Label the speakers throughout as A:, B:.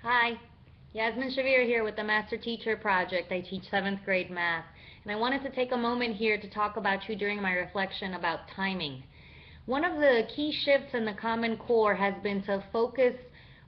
A: Hi, Yasmin Shavir here with the Master Teacher Project. I teach 7th grade math, and I wanted to take a moment here to talk about you during my reflection about timing. One of the key shifts in the Common Core has been to focus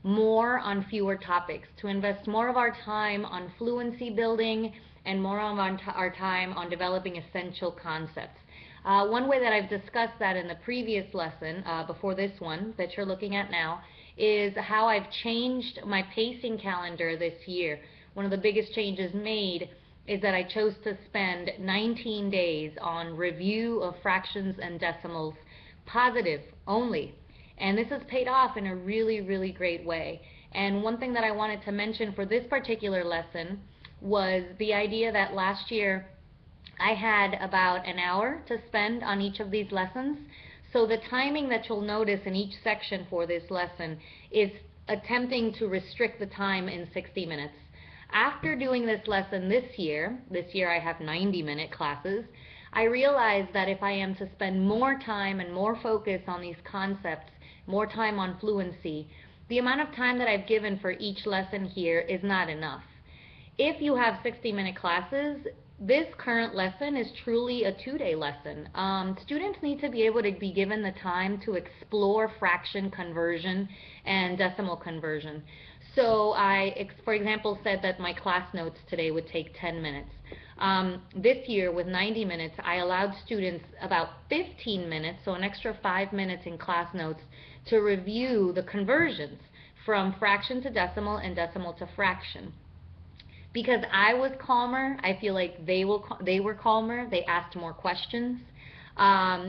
A: more on fewer topics, to invest more of our time on fluency building and more of our time on developing essential concepts. One way that I've discussed that in the previous lesson, before this one that you're looking at now, is how I've changed my pacing calendar this year. One of the biggest changes made is that I chose to spend 19 days on review of fractions and decimals, positive only. And this has paid off in a really, really great way. And one thing that I wanted to mention for this particular lesson was the idea that last year I had about an hour to spend on each of these lessons. So the timing that you'll notice in each section for this lesson is attempting to restrict the time in 60 minutes. After doing this lesson this year I have 90-minute classes, I realized that if I am to spend more time and more focus on these concepts, more time on fluency, the amount of time that I've given for each lesson here is not enough. If you have 60-minute classes, this current lesson is truly a 2-day lesson. Students need to be able to be given the time to explore fraction conversion and decimal conversion. So I, for example, said that my class notes today would take 10 minutes. This year, with 90 minutes, I allowed students about 15 minutes, so an extra 5 minutes in class notes, to review the conversions from fraction to decimal and decimal to fraction. Because I was calmer, I feel like they were calmer. They asked more questions.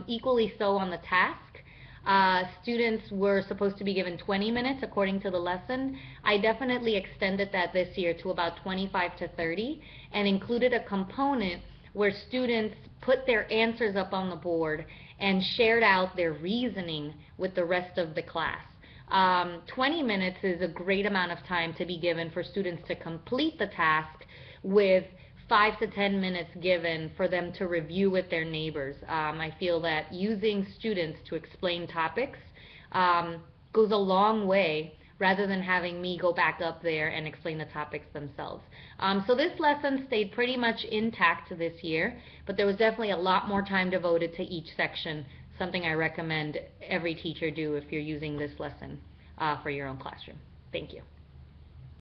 A: Equally so on the task. Students were supposed to be given 20 minutes according to the lesson. I definitely extended that this year to about 25 to 30 and included a component where students put their answers up on the board and shared out their reasoning with the rest of the class. 20 minutes is a great amount of time to be given for students to complete the task, with 5 to 10 minutes given for them to review with their neighbors. I feel that using students to explain topics goes a long way, rather than having me go back up there and explain the topics themselves. So this lesson stayed pretty much intact this year, but there was definitely a lot more time devoted to each section, something I recommend every teacher do if you're using this lesson for your own classroom. Thank you.